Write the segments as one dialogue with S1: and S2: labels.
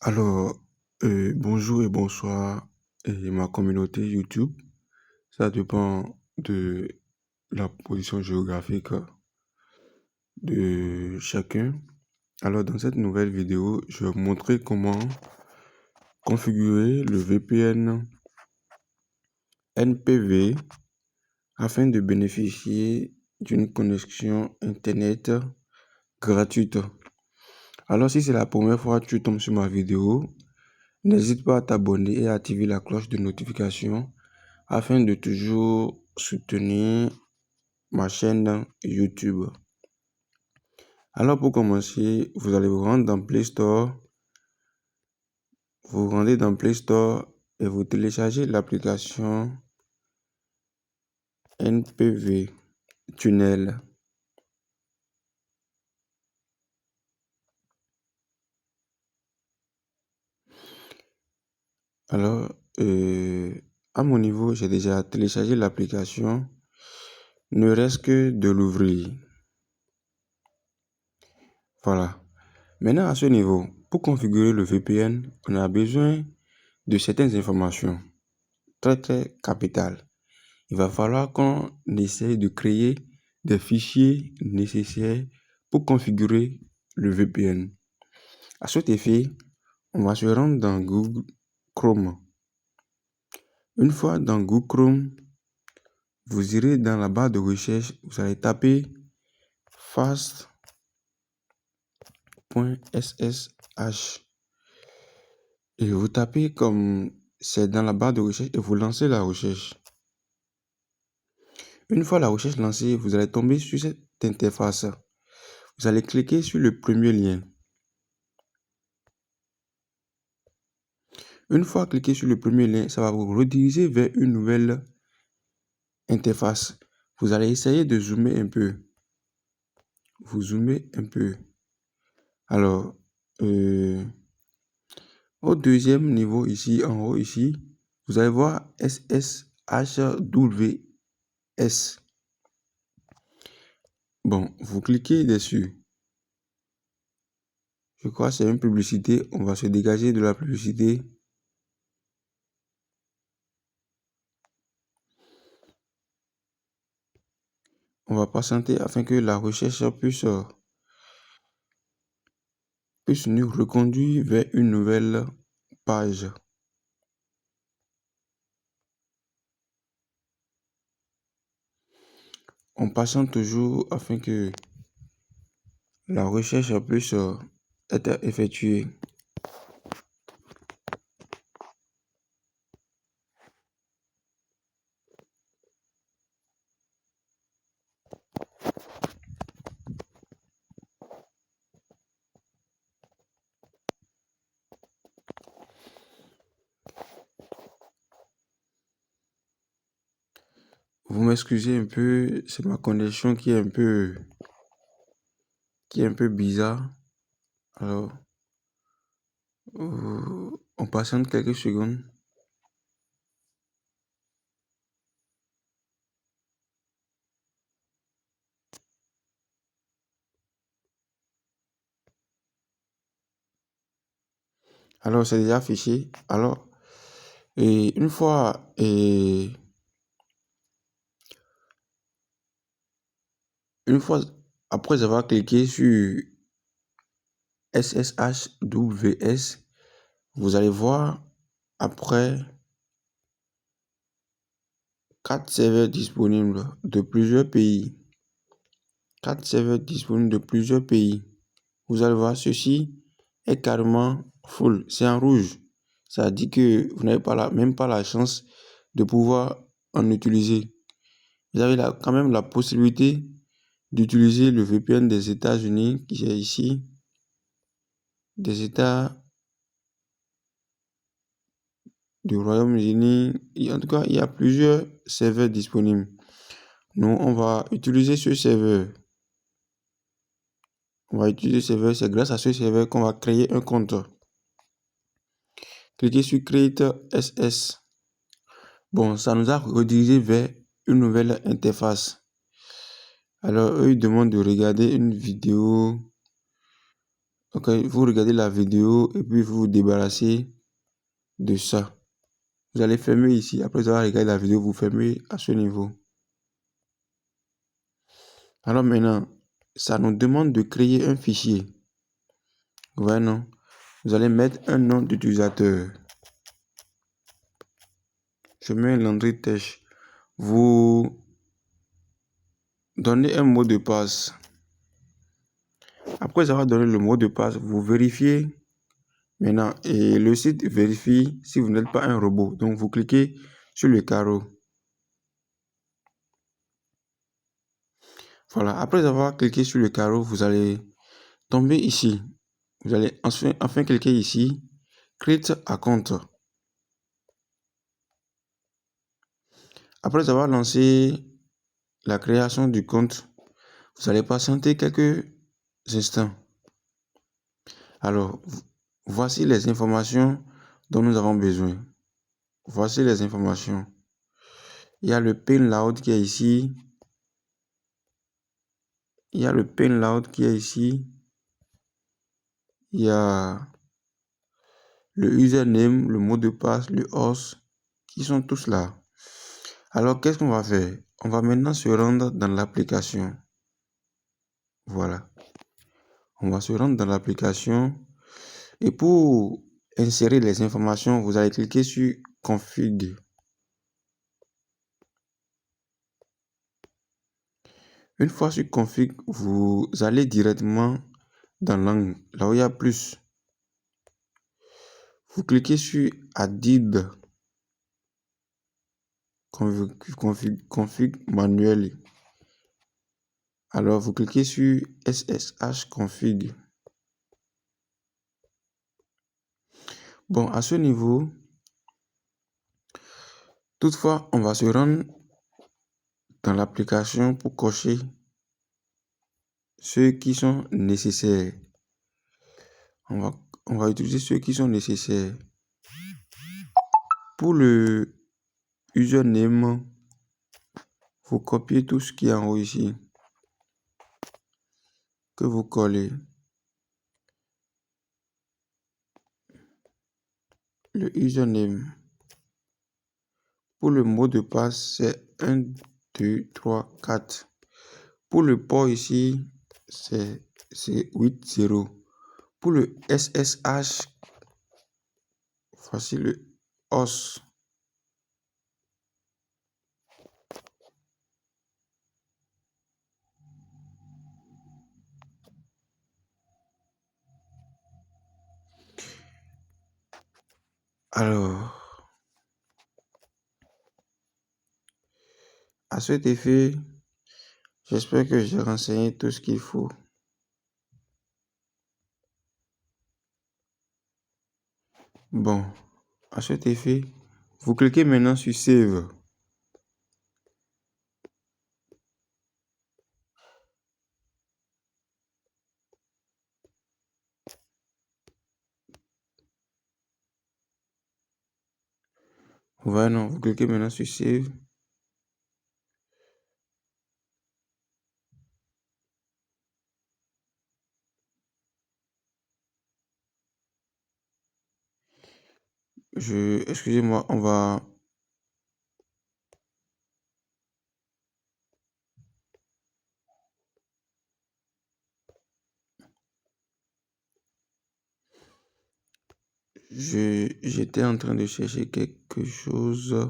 S1: Alors, bonjour et bonsoir ma communauté YouTube. Ça dépend de la position géographique de chacun. Alors, dans cette nouvelle vidéo, je vais vous montrer comment configurer le VPN NPV afin de bénéficier d'une connexion Internet gratuite. Alors, si c'est la première fois que tu tombes sur ma vidéo, n'hésite pas à t'abonner et à activer la cloche de notification afin de toujours soutenir ma chaîne YouTube. Alors pour commencer, vous allez vous rendre dans Play Store. Vous rendez dans Play Store et vous téléchargez l'application NPV Tunnel. Alors, à mon niveau, j'ai déjà téléchargé l'application. Ne reste que de l'ouvrir. Voilà. Maintenant, à ce niveau, pour configurer le VPN, on a besoin de certaines informations très capitales. Il va falloir qu'on essaie de créer des fichiers nécessaires pour configurer le VPN. À cet effet, on va se rendre dans Google Chrome. Une fois dans Google Chrome, vous irez dans la barre de recherche, vous allez taper fast.ssh et vous tapez comme c'est dans la barre de recherche et vous lancez la recherche. Une fois la recherche lancée, vous allez tomber sur cette interface. Vous allez cliquer sur le premier lien. Une fois cliqué sur le premier lien, ça va vous rediriger vers une nouvelle interface. Vous allez essayer de zoomer un peu. Vous zoomez un peu. Alors, au deuxième niveau ici, en haut ici, vous allez voir SSHWS. Bon, vous cliquez dessus. Je crois que c'est une publicité. On va se dégager de la publicité. On va patienter afin que la recherche puisse nous reconduire vers une nouvelle page. On patiente toujours afin que la recherche puisse être effectuée. Vous m'excusez un peu, c'est ma connexion qui est un peu bizarre. Alors, on patiente quelques secondes. Alors, c'est déjà affiché. Alors, une fois après avoir cliqué sur SSHWS, vous allez voir après 4 serveurs disponibles de plusieurs pays. 4 serveurs disponibles de plusieurs pays. Vous allez voir, ceci est carrément full. C'est en rouge. Ça dit que vous n'avez même pas la chance de pouvoir en utiliser. Vous avez quand même la possibilité d'utiliser le VPN des États-Unis qui est ici. Des États du Royaume-Uni. En tout cas, il y a plusieurs serveurs disponibles. Nous, on va utiliser ce serveur. C'est grâce à ce serveur qu'on va créer un compte. Cliquez sur Create SS. Bon, ça nous a redirigé vers une nouvelle interface. Alors, eux, ils demandent de regarder une vidéo Ok, vous regardez la vidéo et puis vous vous débarrassez de ça. Vous allez fermer ici. Après avoir regardé la vidéo, vous fermez à ce niveau. Alors maintenant, ça nous demande de créer un fichier. Vous voyez, non? Vous allez mettre un nom d'utilisateur. Je mets Landry Tech. Vous donnez un mot de passe. Après avoir donné le mot de passe, vous vérifiez maintenant. Et le site vérifie si vous n'êtes pas un robot. Donc, vous cliquez sur le carreau. Voilà. Après avoir cliqué sur le carreau, vous allez tomber ici. Vous allez enfin cliquer ici. Create account. Après avoir lancé la création du compte, vous allez patienter quelques instants. Alors, voici les informations dont nous avons besoin. Voici les informations. Il y a le pin load qui est ici. Il y a le pin load qui est ici. Il y a le username, le mot de passe, le host, qui sont tous là. Alors, qu'est-ce qu'on va faire? On va maintenant se rendre dans l'application. Voilà. On va se rendre dans l'application. Et pour insérer les informations, vous allez cliquer sur Config. Une fois sur Config, vous allez directement dans l'angle, là où il y a plus. Vous cliquez sur Added config manuel. Alors, vous cliquez sur SSH config. Bon, à ce niveau, toutefois, on va se rendre dans l'application pour cocher ceux qui sont nécessaires. On va utiliser ceux qui sont nécessaires. Pour le username, vous copiez tout ce qui est en haut ici, que vous collez. Le username. Pour le mot de passe, c'est 1, 2, 3, 4. Pour le port ici, c'est 8, 0. Pour le SSH, voici le host. Alors, à cet effet, j'espère que j'ai renseigné tout ce qu'il faut. Bon, à cet effet, vous cliquez maintenant sur Save. Voilà, vous cliquez maintenant sur Save. Excusez-moi, j'étais en train de chercher quelque chose.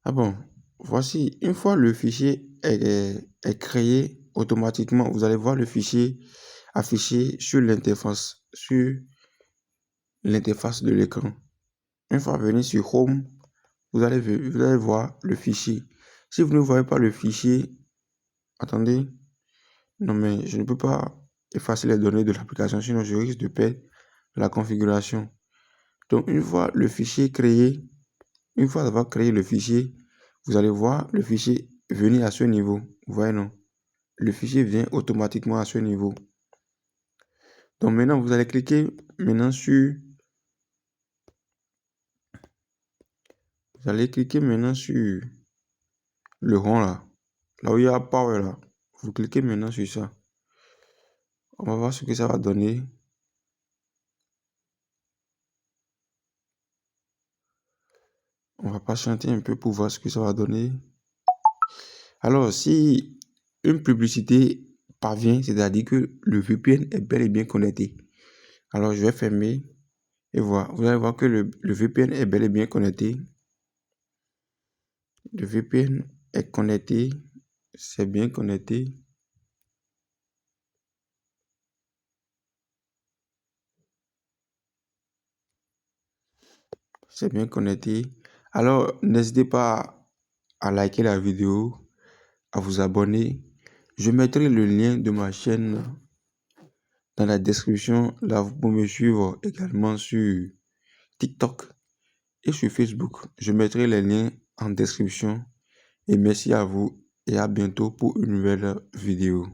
S1: Ah bon, voici, une fois le fichier est créé automatiquement, vous allez voir le fichier affiché sur l'interface de l'écran. Une fois venu sur Home, vous allez voir le fichier. Si vous ne voyez pas le fichier, attendez, non mais je ne peux pas effacer les données de l'application, sinon je risque de perdre la configuration. Donc une fois le fichier créé, une fois d'avoir créé le fichier, vous allez voir le fichier venir à ce niveau. Vous voyez, non? Le fichier vient automatiquement à ce niveau. Donc maintenant, vous allez cliquer maintenant sur... Vous allez cliquer maintenant sur le rond là. Là où il y a Power là. Vous cliquez maintenant sur ça. On va voir ce que ça va donner. On va patienter un peu pour voir ce que ça va donner. Alors, si une publicité parvient, c'est-à-dire que le VPN est bel et bien connecté. Alors, je vais fermer et voir. Vous allez voir que le VPN est bel et bien connecté. Le VPN est connecté. C'est bien connecté. C'est bien connecté. Alors, n'hésitez pas à liker la vidéo, à vous abonner. Je mettrai le lien de ma chaîne dans la description. Là, vous pouvez me suivre également sur TikTok et sur Facebook. Je mettrai les liens en description. Et merci à vous et à bientôt pour une nouvelle vidéo.